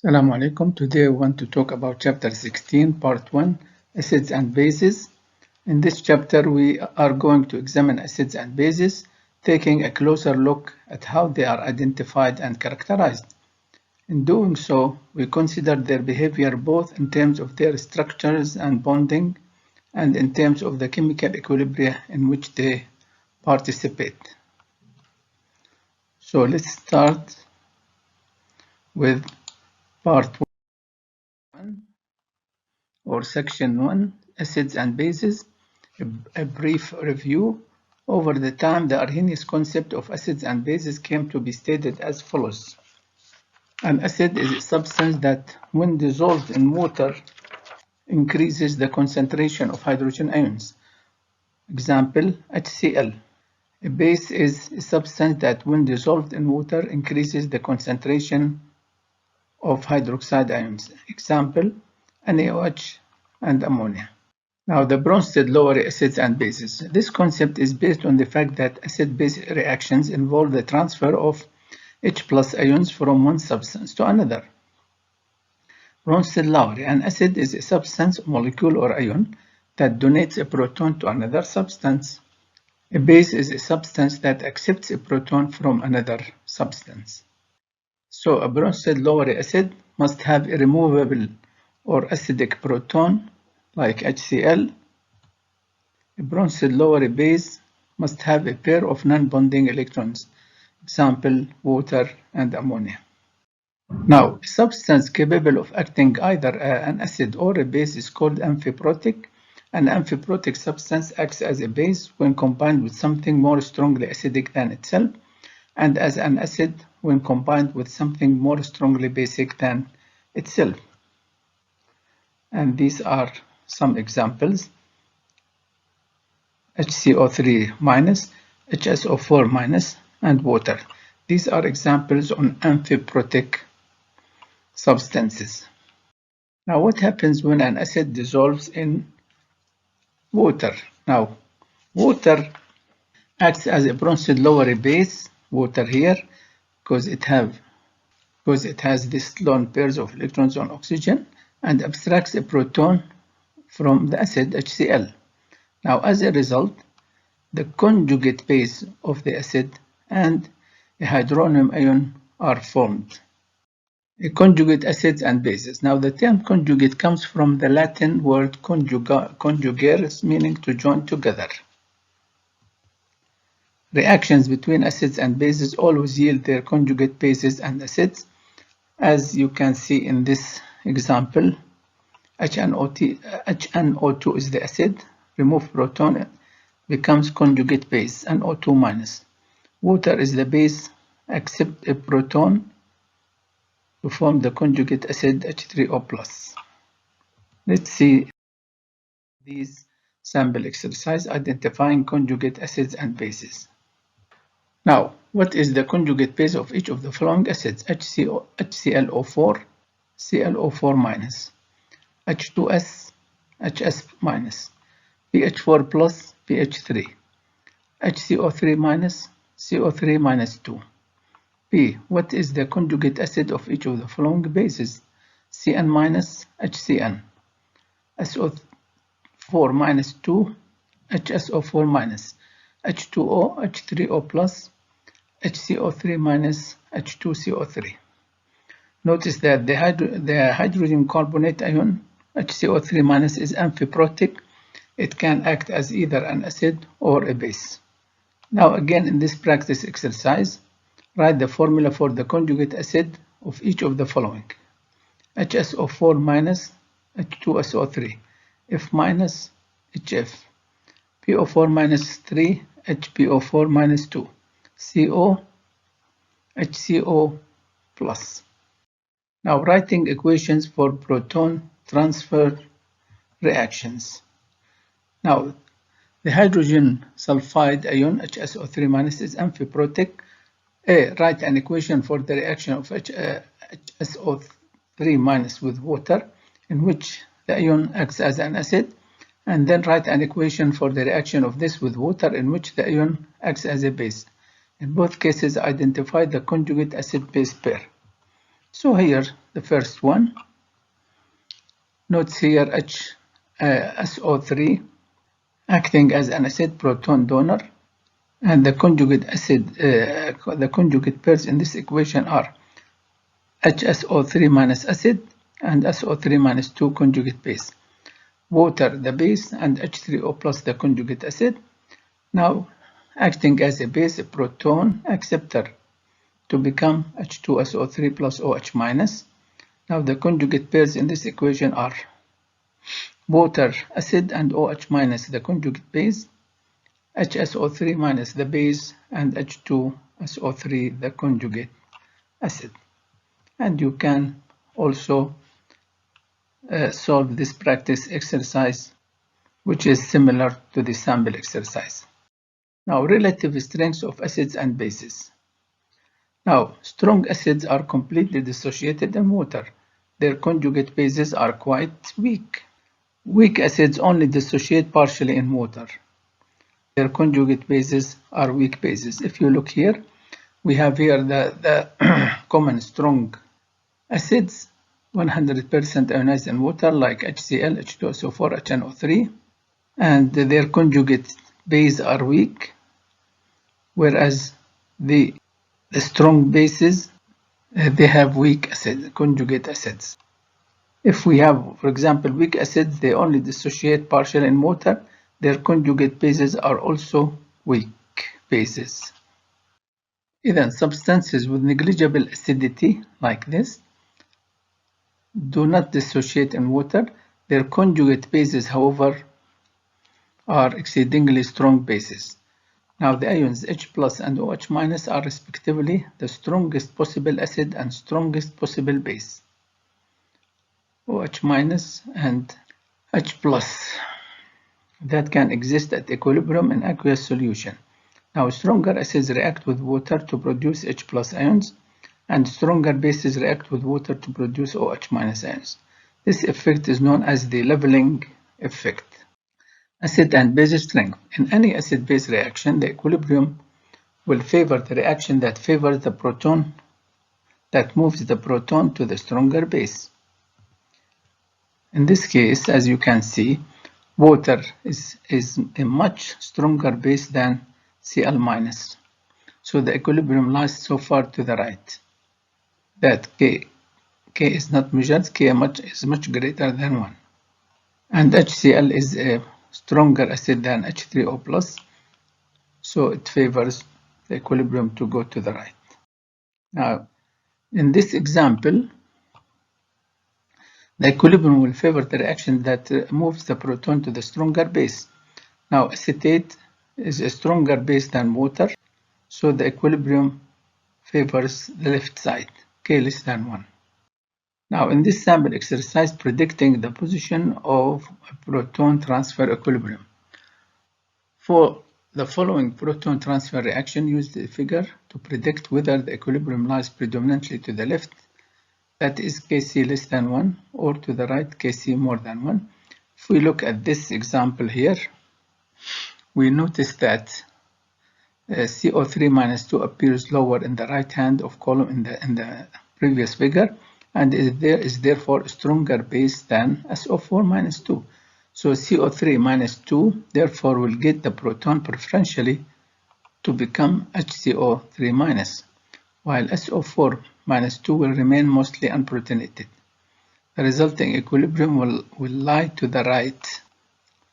Assalamu alaikum. Today we want to talk about chapter 16, part 1, acids and bases. In this chapter we are going to examine acids and bases, taking a closer look at how they are identified and characterized. In doing so, we consider their behavior both in terms of their structures and bonding and in terms of the chemical equilibria in which they participate. So let's start with part 1 or section 1, acids and bases. A brief review. Over the time, the Arrhenius concept of acids and bases came to be stated as follows. An acid is a substance that, when dissolved in water, increases the concentration of hydrogen ions. Example, HCl. A base is a substance that, when dissolved in water, increases the concentration of hydroxide ions. Example, NaOH and ammonia. Now, the Bronsted-Lowry acids and bases. This concept is based on the fact that acid-base reactions involve the transfer of H+ ions from one substance to another. Bronsted-Lowry, an acid is a substance, molecule, or ion that donates a proton to another substance. A base is a substance that accepts a proton from another substance. So, a Bronsted-Lowry acid must have a removable or acidic proton, like HCl. A Bronsted-Lowry base must have a pair of non-bonding electrons, example, water and ammonia. Now, a substance capable of acting either an acid or a base is called amphiprotic. An amphiprotic substance acts as a base when combined with something more strongly acidic than itself, and as an acid when combined with something more strongly basic than itself. And these are some examples. HCO3-, HSO4-, and water. These are examples on amphiprotic substances. Now, what happens when an acid dissolves in water? Now, water acts as a Bronsted-Lowry base, water here, because it has these lone pairs of electrons on oxygen, and abstracts a proton from the acid HCl. Now, as a result, the conjugate base of the acid and a hydronium ion are formed. A conjugate acids and bases. Now, the term conjugate comes from the Latin word conjugare, meaning to join together. Reactions between acids and bases always yield their conjugate bases and acids. As you can see in this example, HNO2 is the acid, remove proton, becomes conjugate base, NO2-. Water is the base, accept a proton to form the conjugate acid H3O+. Let's see these sample exercise identifying conjugate acids and bases. Now, what is the conjugate base of each of the following acids? HClO4, ClO4-, H2S, HS-, pH4+, pH3, HCO3-, CO3-2. B. What is the conjugate acid of each of the following bases? Cn-, HCN, SO4-2, HSO4-, H2O, H3O+, HCO3-, H2CO3. Notice that the hydrogen carbonate ion, HCO3-, is amphiprotic. It can act as either an acid or a base. Now again, in this practice exercise, write the formula for the conjugate acid of each of the following. HSO4-, H2SO3, F-, HF, PO4-3, HPO4-2, CO, HCO+. Now writing equations for proton transfer reactions. Now, the hydrogen sulfide ion, HSO3-, is amphiprotic. A. Write an equation for the reaction of HSO3- with water, in which the ion acts as an acid, and then write an equation for the reaction of this with water, in which the ion acts as a base. In both cases, identify the conjugate acid-base pair. So here, the first one, notice here SO3 acting as an acid proton donor, and the conjugate pairs in this equation are HSO3 minus acid and SO3 minus 2 conjugate base. Water the base and H3O plus the conjugate acid. Now acting as a base, a proton acceptor to become H2SO3 plus OH minus. Now the conjugate pairs in this equation are water acid and OH minus the conjugate base, HSO3 minus the base, and H2SO3 the conjugate acid. And you can also solve this practice exercise, which is similar to the sample exercise. Now, relative strengths of acids and bases. Now, strong acids are completely dissociated in water. Their conjugate bases are quite weak. Weak acids only dissociate partially in water. Their conjugate bases are weak bases. If you look here, we have here the common strong acids, 100% ionized in water, like HCl, H2SO4, HNO3, and their conjugate bases are weak, whereas the strong bases, they have weak conjugate acids. If we have, for example, weak acids, they only dissociate partially in water. Their conjugate bases are also weak bases. Even substances with negligible acidity, like this, do not dissociate in water. Their conjugate bases, however, are exceedingly strong bases. Now the ions H plus and OH minus are respectively the strongest possible acid and strongest possible base. OH minus and H plus that can exist at equilibrium in aqueous solution. Now stronger acids react with water to produce H plus ions, and stronger bases react with water to produce OH minus ions. This effect is known as the leveling effect. Acid and base strength. In any acid-base reaction, the equilibrium will favor the reaction that favors the proton, that moves the proton to the stronger base. In this case, as you can see, water is a much stronger base than Cl minus. So the equilibrium lies so far to the right that K is not measured, K is much greater than 1. And HCl is a stronger acid than H3O plus, so it favors the equilibrium to go to the right. Now, in this example, the equilibrium will favor the reaction that moves the proton to the stronger base. Now, acetate is a stronger base than water, so the equilibrium favors the left side, K less than 1. Now, in this sample exercise, predicting the position of a proton transfer equilibrium. For the following proton transfer reaction, use the figure to predict whether the equilibrium lies predominantly to the left, that is Kc less than 1, or to the right, Kc more than 1. If we look at this example here, we notice that CO3 minus 2 appears lower in the right hand of column in the previous figure, and is therefore a stronger base than SO4 minus 2. So CO3 minus 2 therefore will get the proton preferentially to become HCO3 minus, while SO4 minus 2 will remain mostly unprotonated. The resulting equilibrium will lie to the right,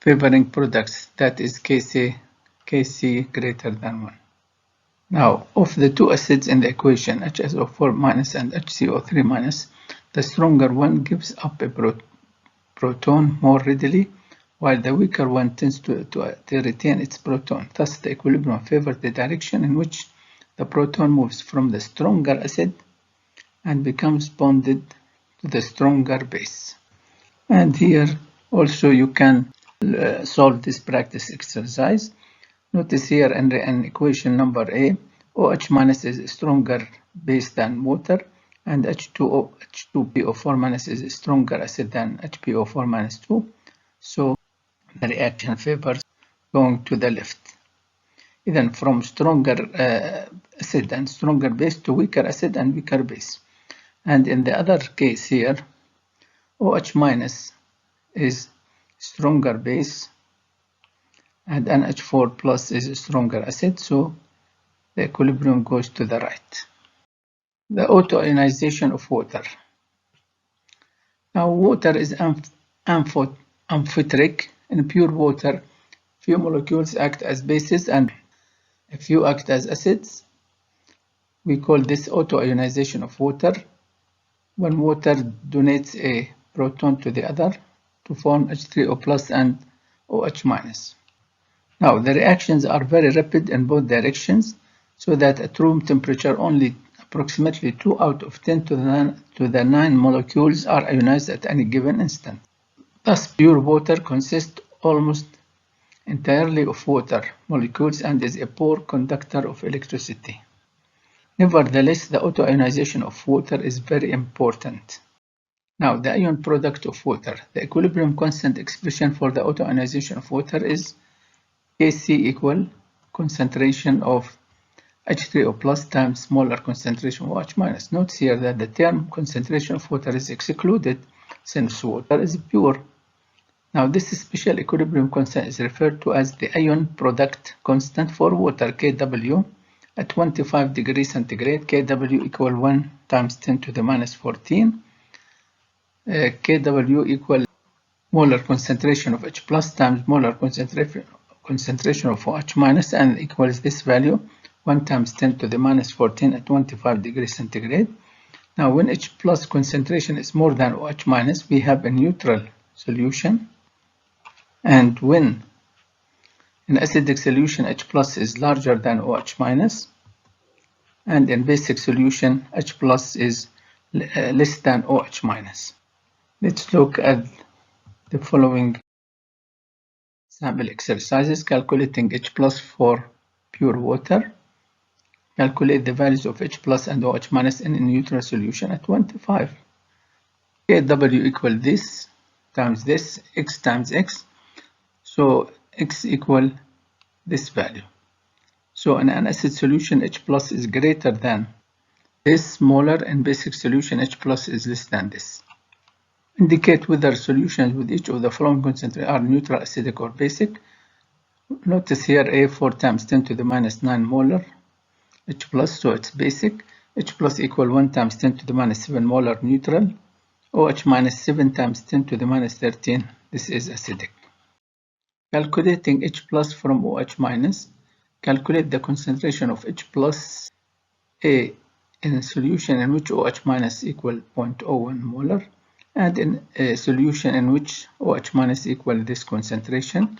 favoring products, that is Kc greater than 1. Now, of the two acids in the equation, HSO4 minus and HCO3 minus, the stronger one gives up a proton more readily, while the weaker one tends to retain its proton. Thus, the equilibrium favors the direction in which the proton moves from the stronger acid and becomes bonded to the stronger base. And here also you can solve this practice exercise. Notice here in equation number A, OH minus is a stronger base than water, and H2PO4 minus is a stronger acid than HPO4 minus 2. So the reaction favors going to the left. Then from stronger acid and stronger base to weaker acid and weaker base. And in the other case here, OH minus is stronger base and NH4 plus is a stronger acid, so the equilibrium goes to the right. The autoionization of water. Now water is amphiprotic. In pure water, few molecules act as bases and a few act as acids. We call this autoionization of water. When water donates a proton to the other to form H3O plus and OH minus. Now the reactions are very rapid in both directions, so that at room temperature only approximately 2 out of 10 to the 9 molecules are ionized at any given instant. Thus, pure water consists almost entirely of water molecules and is a poor conductor of electricity. Nevertheless, the autoionization of water is very important. Now, the ion product of water. The equilibrium constant expression for the autoionization of water is Kc equal concentration of H3O plus times molar concentration of OH minus. Note here that the term concentration of water is excluded since water is pure. Now this special equilibrium constant is referred to as the ion product constant for water, Kw, at 25 degrees centigrade. Kw equal 1 times 10 to the minus 14. Kw equal molar concentration of H plus times molar concentration of OH minus, and equals this value 1 times 10 to the minus 14 at 25 degrees centigrade. Now when H plus concentration is more than OH minus, we have a neutral solution, and when in acidic solution H plus is larger than OH minus, and in basic solution H plus is less than OH minus. Let's look at the following sample exercises. Calculating H plus for pure water. Calculate the values of H plus and OH minus in a neutral solution at 25. Kw equal this times this, x times x. So x equal this value. So in an acid solution, H plus is greater than this molar. In basic solution, H plus is less than this. Indicate whether solutions with each of the following concentrations are neutral, acidic, or basic. Notice here A 4 times 10 to the minus 9 molar H plus, so it's basic. H plus equal 1 times 10 to the minus 7 molar neutral. OH minus 7 times 10 to the minus 13, this is acidic. Calculating H plus from OH minus. Calculate the concentration of H plus A in a solution in which OH minus equal 0.01 molar, and in a solution in which OH minus equal this concentration,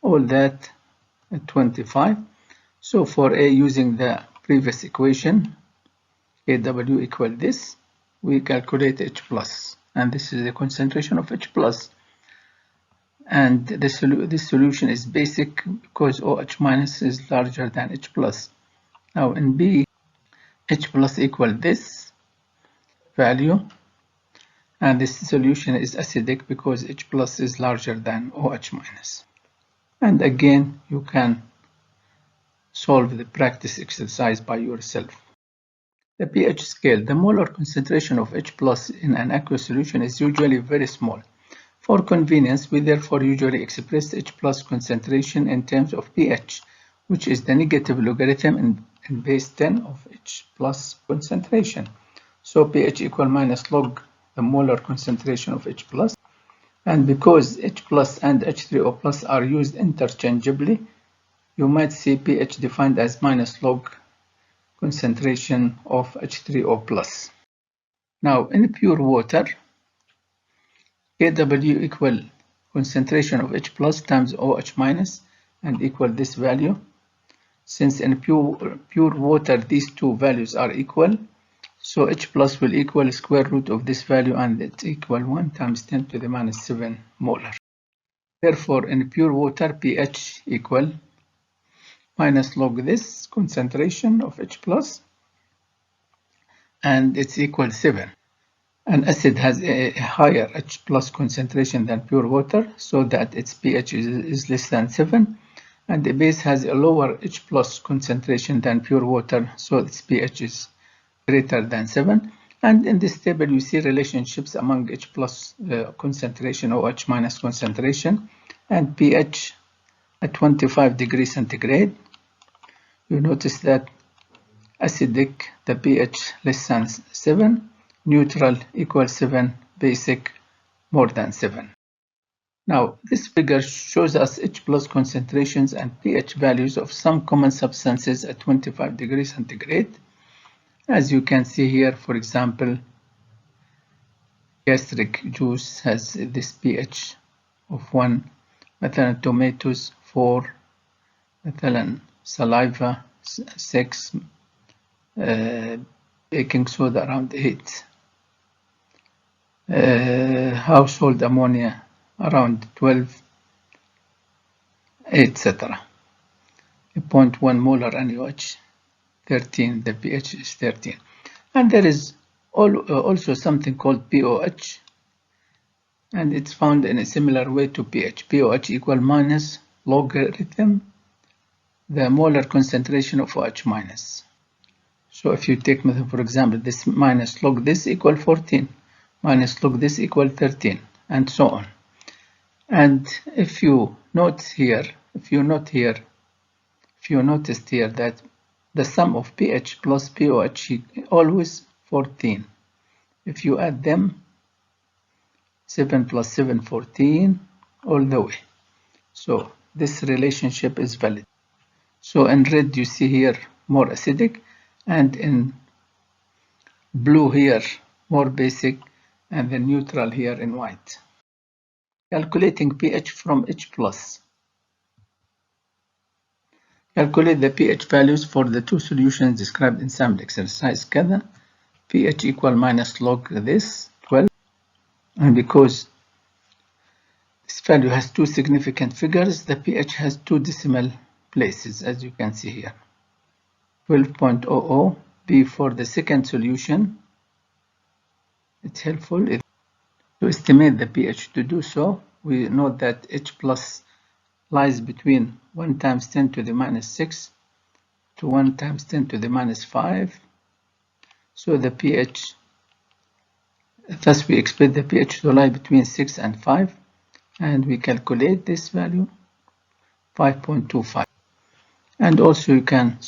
all that at 25. So for A, using the previous equation, Kw equal this, we calculate H plus, and this is the concentration of H plus. And this solution is basic because OH minus is larger than H plus. Now in B, H plus equal this value, and this solution is acidic because H plus is larger than OH minus. And again, you can solve the practice exercise by yourself. The pH scale. The molar concentration of H plus in an aqueous solution is usually very small. For convenience, we therefore usually express H plus concentration in terms of pH, which is the negative logarithm in base 10 of H plus concentration. So pH equal minus log the molar concentration of H plus. And because H plus and H3O plus are used interchangeably, you might see pH defined as minus log concentration of H3O plus. Now in pure water, Kw equal concentration of H plus times OH minus and equal this value. Since in pure water these two values are equal, so H plus will equal square root of this value, and it's equal 1 times 10 to the minus 7 molar. Therefore in pure water pH equal minus log this concentration of H plus, and it's equal 7. An acid has a higher H plus concentration than pure water, so that its pH is less than 7, and the base has a lower H plus concentration than pure water, so its pH is greater than 7. And in this table, you see relationships among H plus concentration or H minus concentration and pH at 25 degrees centigrade. You notice that acidic, the pH less than 7, neutral equals 7, basic more than 7. Now, this figure shows us H plus concentrations and pH values of some common substances at 25 degrees centigrade. As you can see here, for example, gastric juice has this pH of 1, مثلا tomatoes 4, مثلا saliva 6, baking soda around 8, household ammonia around 12, etc. 0.1 molar NaOH 13, the pH is 13. And there is also something called POH, and it's found in a similar way to pH. POH equal minus logarithm the molar concentration of OH minus. So if you take, for example, this minus log this equal 14, minus log this equal 13, and so on. And if you noticed here that the sum of pH plus POH is always 14. If you add them, 7 plus 7, 14, all the way. So this relationship is valid. So in red you see here more acidic, and in blue here more basic, and the neutral here in white. Calculating pH from H plus. Calculate the pH values for the two solutions described in sample exercise كذا. pH equal minus log this 12, and because this value has two significant figures, the pH has two decimal places, as you can see here. 12.00 B for the second solution. It's helpful to estimate the pH. To do so, we know that H plus lies between 1 times 10 to the minus 6 to 1 times 10 to the minus 5. So the pH, thus we expect the pH to lie between 6 and 5, and we calculate this value, 5.25. And also you can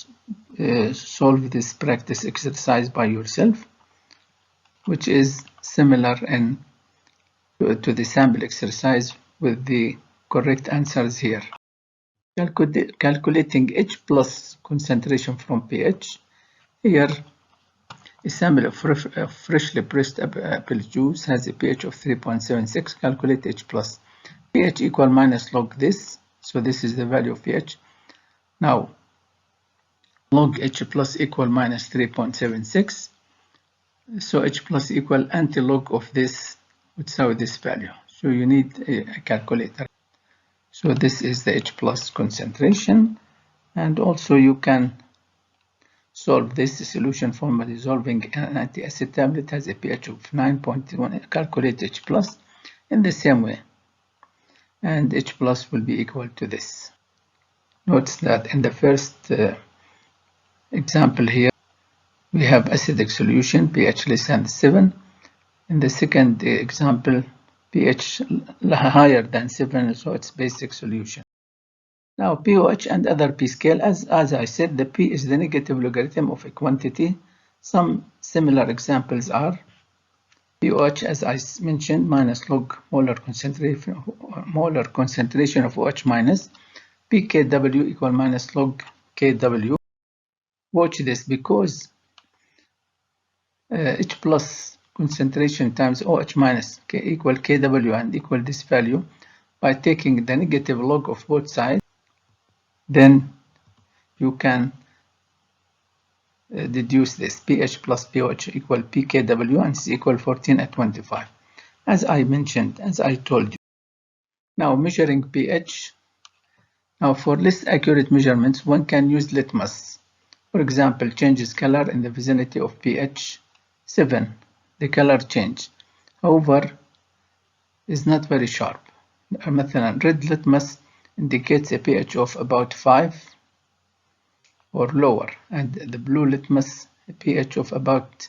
solve this practice exercise by yourself, which is similar to the sample exercise with the correct answers here. Calculating H plus concentration from pH. Here, a sample of freshly pressed apple juice has a pH of 3.76. Calculate H plus. pH equal minus log this. So this is the value of pH. Now, log H plus equal minus 3.76. So H plus equal anti-log of this without this value. So you need a calculator. So this is the H plus concentration, and also you can solve this solution form by dissolving an anti-acid tablet has a pH of 9.1. Calculate H plus in the same way, and H plus will be equal to this. Notice that in the first example here, we have acidic solution, pH less than 7. In the second example, pH higher than 7, so it's basic solution. Now, POH and other P scale, as I said, the P is the negative logarithm of a quantity. Some similar examples are POH, as I mentioned, minus log molar concentration of OH minus, pKW equal minus log KW. Watch this, because H plus concentration times OH minus K equal KW and equal this value, by taking the negative log of both sides, then you can deduce this. pH plus POH equal pKW, and is equal 14 at 25. As I mentioned, as I told you. Now, measuring pH. Now, for less accurate measurements, one can use litmus. For example, changes color in the vicinity of pH 7. The color change, however, is not very sharp. مثلا, red litmus indicates a pH of about 5 or lower, and the blue litmus a pH of about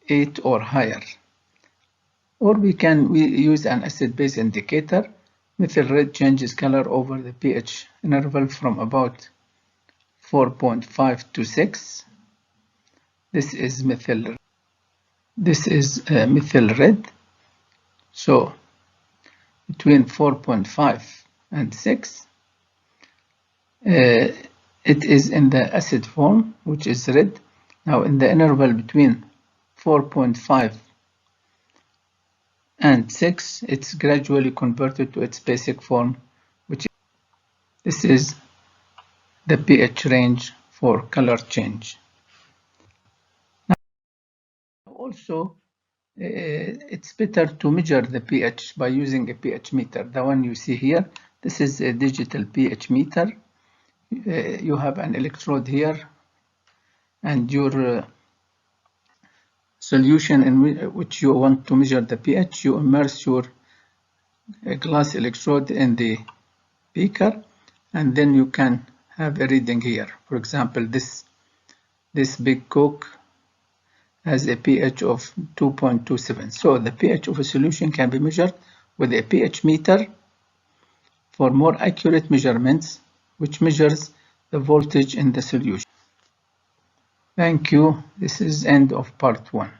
8 or higher. Or we use an acid-base indicator. Methyl red changes color over the pH interval from about 4.5 to 6. This is methyl red. So between 4.5 and 6, it is in the acid form, which is red. Now in the interval between 4.5 and 6, it's gradually converted to its basic form, which this is the pH range for color change. Now, also, it's better to measure the pH by using a pH meter. The one you see here, this is a digital pH meter. You have an electrode here, and your solution in which you want to measure the pH, you immerse your glass electrode in the beaker, and then you can have a reading here. For example, this big Coke has a pH of 2.27. So the pH of a solution can be measured with a pH meter for more accurate measurements, which measures the voltage in the solution. Thank you. This is end of part 1.